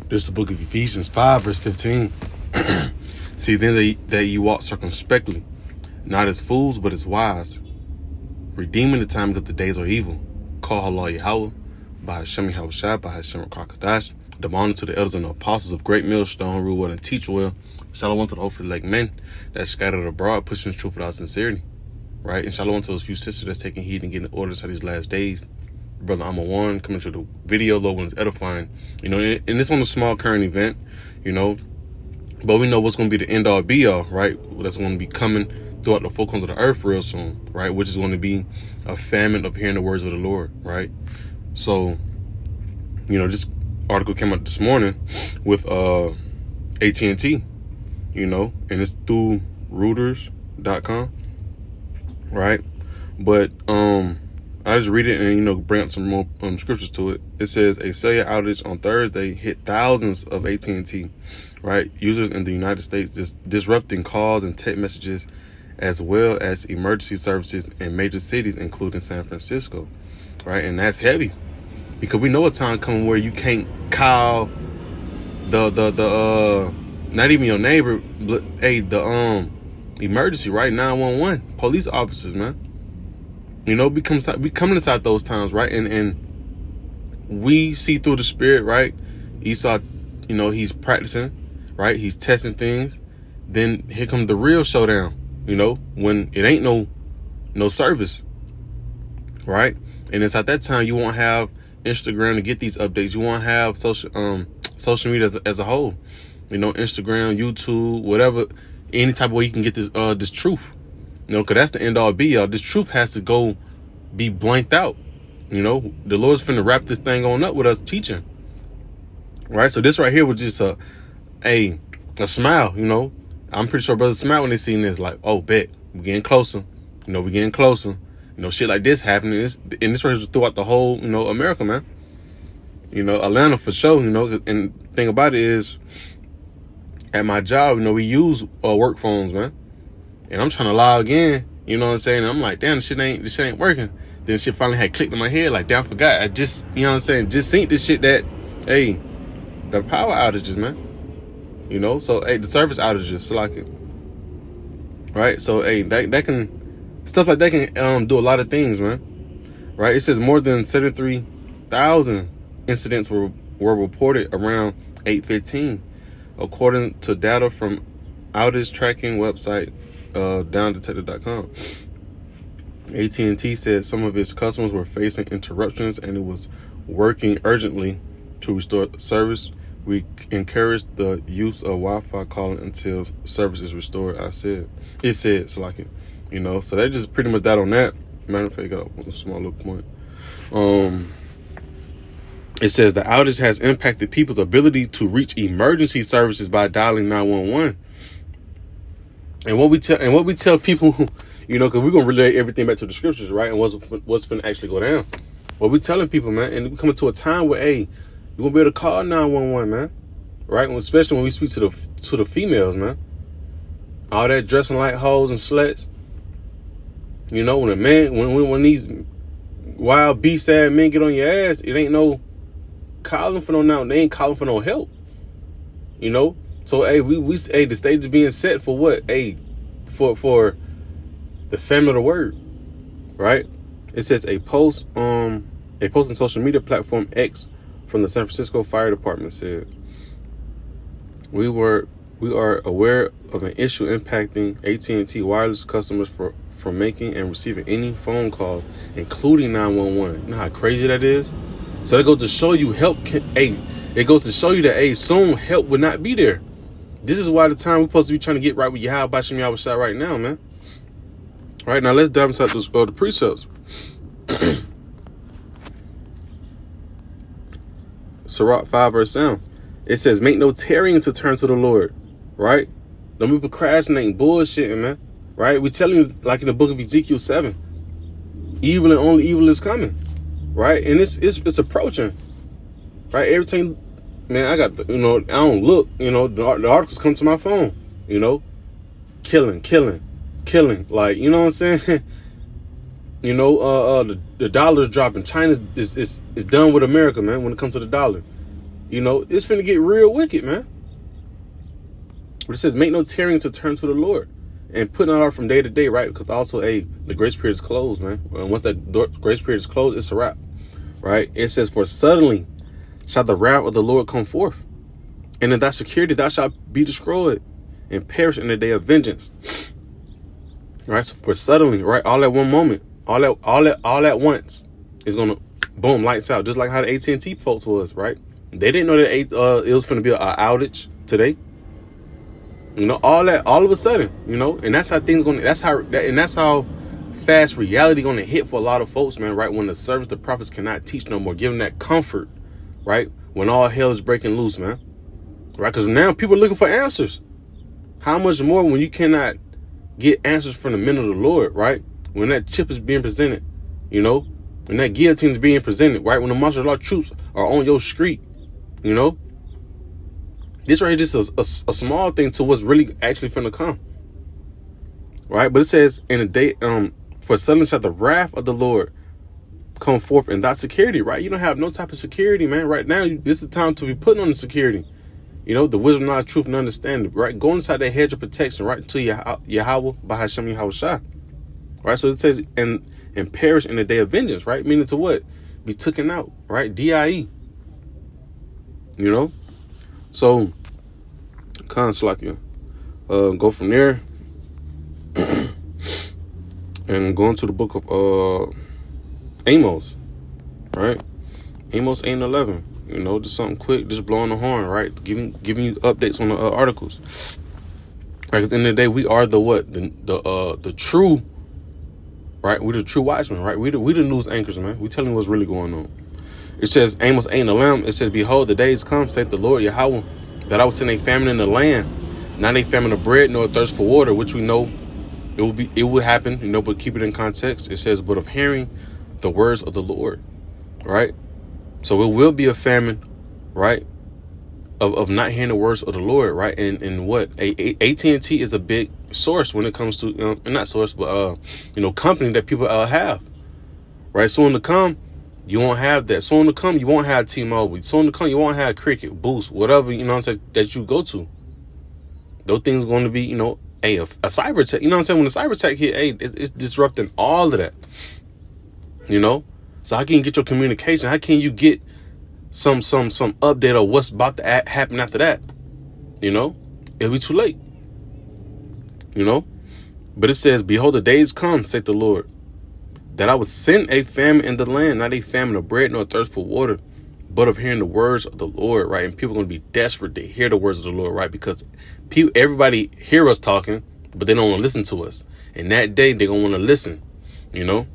This is the book of Ephesians 5, verse 15. See, then that you walk circumspectly, not as fools, but as wise, redeeming the time because the days are evil. Call Allah Yahweh, by Hashem Yahushua, by Hashem Rakakadash, the honor to the elders and the apostles of Great Millstone, rule well and teach well. Shalom to the hopefully elect men that scattered abroad, pushing the truth without sincerity. Right? And shalom to those few sisters that's taking heed and getting orders for these last days. Brother I'm a one coming to the video, Lord, when it's edifying. You know, and this one's a small current event, you know, but we know what's going to be the end all be all, right? That's going to be coming throughout the four corners of the earth real soon, right? Which is going to be a famine of hearing the words of the Lord, right? So, you know, this article came out this morning with AT&T, you know, and it's through Reuters.com, right? But I just read it and, you know, bring up some more scriptures to it. It says a cellular outage on Thursday hit thousands of AT&T, right, users in the United States, disrupting calls and text messages, as well as emergency services in major cities, including San Francisco, right? And that's heavy because we know a time coming where you can't call the not even your neighbor, but hey, the emergency, right? 911 police officers, man. You know, we coming inside those times, right? And we see through the spirit, right? Esau, you know, he's practicing, right? He's testing things. Then here comes the real showdown, you know, when it ain't no service, right? And it's at that time you won't have Instagram to get these updates. You won't have social media as a whole, you know, Instagram, YouTube, whatever, any type of way you can get this truth. You know, because that's the end all be all. This truth has to go be blanked out. You know, the Lord's finna wrap this thing on up with us teaching. Right? So this right here was just a smile, you know. I'm pretty sure brothers smile when they seen this, like, oh, bet, we're getting closer. You know, we're getting closer. You know, shit like this happening. And this right was throughout the whole, you know, America, man. You know, Atlanta for sure, you know. And the thing about it is, at my job, you know, we use work phones, man. And I'm trying to log in, you know what I'm saying? And I'm like, damn, this shit ain't working. Then shit finally had clicked in my head, like, damn, I forgot. I just, you know what I'm saying? Just seen this shit that, hey, the power outages, man. You know, so, hey, the service outages, so like it. Right? So, hey, that can, stuff like that can do a lot of things, man. Right? It says more than 73,000 incidents were reported around 8:15, according to data from outage tracking website, downdetector.com. AT&T said some of its customers were facing interruptions and it was working urgently to restore service. We encourage the use of Wi-Fi calling until service is restored. It said, so like it, you know, so that just pretty much that on that. Matter of fact, I got a small little point. It says the outage has impacted people's ability to reach emergency services by dialing 911. And what we tell people, you know, because we're gonna relate everything back to the scriptures, right? And what's gonna actually go down. What we telling people, man, and we coming to a time where, hey, you're gonna be able to call 911, man, right? Especially when we speak to the females, man. All that dressing like hoes and sluts. You know, when a man, when these wild beast-ass men get on your ass, it ain't no calling for they ain't calling for no help. You know. So, hey, hey, the stage is being set for what? Hey, for the family of the word, right? It says a post on social media platform X from the San Francisco Fire Department said, we are aware of an issue impacting AT&T wireless customers from making and receiving any phone calls, including 911. You know how crazy that is? So that goes to show you it goes to show you that, hey, soon help would not be there. This is why the time we're supposed to be trying to get right with Yahweh Bashem Yahushua right now, man. All right, now let's dive inside the precepts. Sirach 5 verse 7. It says, make no tarrying to turn to the Lord. Right? Don't be procrastinating, bullshitting, man. Right? We telling you, like in the book of Ezekiel 7, evil and only evil is coming. Right? And it's approaching. Right? Everything. Man, I got, you know, I don't look, you know, the articles come to my phone, you know, killing, like, you know what I'm saying? You know, the dollar's dropping. China is done with America, man, when it comes to the dollar. You know, it's finna get real wicked, man. But it says, make no tarrying to turn to the Lord and put not off from day to day, right? Because also, the grace period is closed, man. And once that grace period is closed, it's a wrap, right? It says, for suddenly shall the wrath of the Lord come forth, and in thy security thou shalt be destroyed and perish in the day of vengeance. Right? So for suddenly, right, all at one moment, all at once is gonna boom, lights out, just like how the AT&T folks was, right? They didn't know that it was gonna be an outage today. You know, all of a sudden, you know, and that's how things gonna. That's how fast reality gonna hit for a lot of folks, man. Right when the service, the prophets cannot teach no more, give them that comfort, right? When all hell is breaking loose, man. Right? Because now people are looking for answers. How much more when you cannot get answers from the men of the Lord, right? When that chip is being presented, you know, when that guillotine is being presented, right? When the martial law troops are on your street, you know, this right here is just a small thing to what's really actually finna come, right? But it says, in a day, for suddenly shall the wrath of the Lord come forth in thy security, right? You don't have no type of security, man. Right now, this is the time to be putting on the security. You know, the wisdom, knowledge, truth, and understanding, right? Go inside that hedge of protection, right? To Yahweh, Bahashem Yahushua, right? So it says, and perish in the day of vengeance, right? Meaning to what? Be taken out, right? DIE. You know? So, go from there and go into the book of Amos, right? Amos 8:11. You know, just something quick, just blowing the horn, right? Giving you updates on the articles. Right, 'cause at the end of the day, we are the what? The true, right? We're the true watchmen, right? We the news anchors, man. We telling you what's really going on. It says, Amos 8:11. It says, behold, the days come, saith the Lord Yahweh, that I will send a famine in the land, not a famine of bread, nor a thirst for water, which we know it will happen, you know, but keep it in context. It says, but of hearing the words of the Lord, right? So it will be a famine, right? Of not hearing the words of the Lord, right? And what AT&T is a big source when it comes to, not source, but company that people have, right? Soon to come, you won't have that. Soon to come, you won't have T-Mobile. Soon to come, you won't have Cricket, Boost, whatever, you know what I'm saying, that you go to. Those things are going to be, a cyber attack. You know what I'm saying? When the cyber attack hit, it's disrupting all of that. You know? So how can you get your communication? How can you get some update of what's about to happen after that? You know? It'll be too late. You know? But it says, behold, the days come, saith the Lord, that I would send a famine in the land, not a famine of bread nor thirst for water, but of hearing the words of the Lord, right? And people are going to be desperate to hear the words of the Lord, right? Because everybody hear us talking, but they don't want to listen to us. And that day, they're going to want to listen, you know?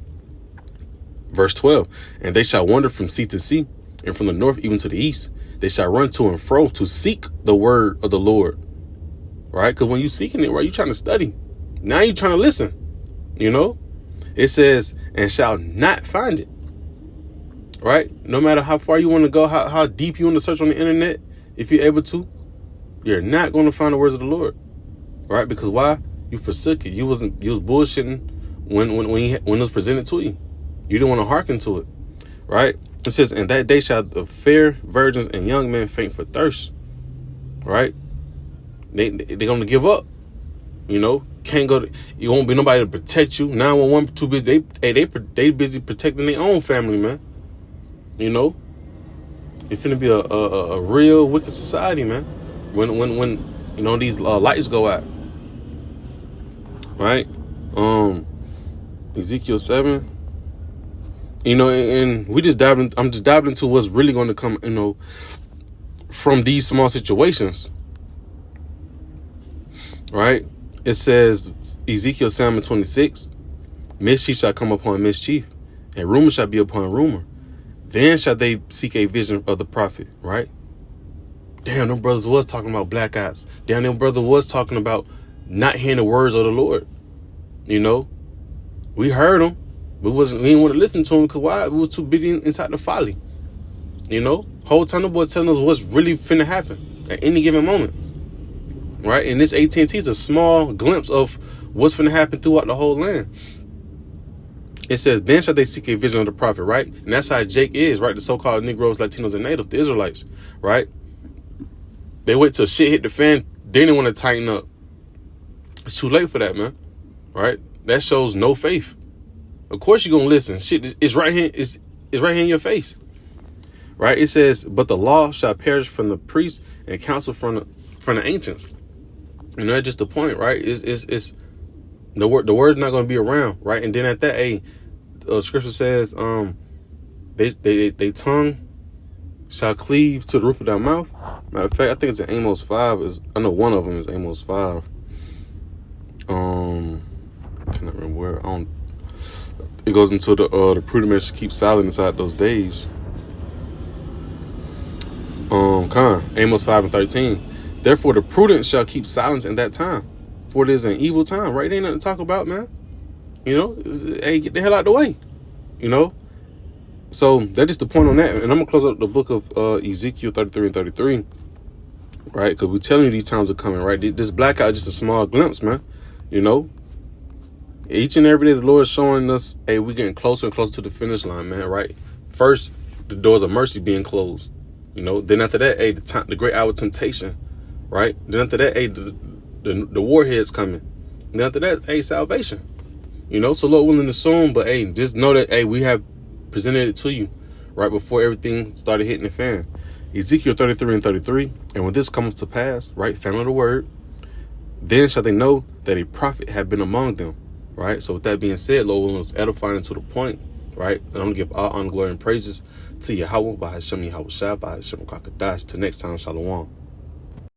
Verse 12, and they shall wander from sea to sea, and from the north even to the east. They shall run to and fro to seek the word of the Lord, right? Because when you're seeking it, right, you're trying to study. Now you're trying to listen, you know? It says, and shall not find it, right? No matter how far you want to go, how deep you want to search on the internet, if you're able to, you're not going to find the words of the Lord, right? Because why? You forsook it. You was bullshitting when it was presented to you. You didn't want to hearken to it, right? It says, and that day shall the fair virgins and young men faint for thirst, right? They're going to give up, you know? Can't go to, you won't be nobody to protect you. 911 too busy. They busy protecting their own family, man. You know? It's gonna be a real wicked society, man. When these lights go out, right? Ezekiel 7. You know, and I'm just diving into what's really going to come, you know, from these small situations, right? It says, Ezekiel 7:26, mischief shall come upon mischief, and rumor shall be upon rumor. Then shall they seek a vision of the prophet, right? Damn, them brothers was talking about black eyes. Damn, them brother was talking about not hearing the words of the Lord. You know, we heard them. We didn't want to listen to him because why? We was too busy inside the folly. You know, whole time the boys telling us what's really finna happen at any given moment, right? And this AT&T is a small glimpse of what's finna happen throughout the whole land. It says, then shall they seek a vision of the prophet, right? And that's how Jake is, right? The so-called Negroes, Latinos, and Natives, the Israelites, right? They wait till shit hit the fan, then they want to tighten up. It's too late for that, man, right? That shows no faith. Of course you're going to listen. Shit is right here, it's right here in your face, right? It says, but the law shall perish from the priests and counsel from the ancients. You know, that's just the point, right? It's the word's not going to be around, right? And then at that, scripture says, they tongue shall cleave to the roof of their mouth. Matter of fact, I think it's in Amos 5. I know one of them is Amos 5. I cannot remember where. It goes into the prudent man should keep silent inside those days. Amos 5:13. Therefore, the prudent shall keep silence in that time, for it is an evil time. Right? Ain't nothing to talk about, man. You know, hey, get the hell out the way. You know. So that is the point on that. And I'm gonna close up the book of Ezekiel 33 and 33. Right? Because we're telling you these times are coming. Right? This blackout is just a small glimpse, man. You know. Each and every day, the Lord is showing us, hey, we're getting closer and closer to the finish line, man. Right? First, the doors of mercy being closed. You know. Then after that, hey, the great hour of temptation. Right? Then after that, hey, the warhead's coming. Then after that, hey, salvation. You know, so Lord willing to soon, but hey, just know that, hey, we have presented it to you right before everything started hitting the fan. Ezekiel 33 and 33. And when this comes to pass, right, family of the word, then shall they know that a prophet had been among them. Right? So with that being said, Lord willing, was edifying to the point. Right? And I'm going to give all honor, glory, and praises to Yahweh, by Hashem Yahweh Shai, by Hashem Kakadash. Till next time, Shalom.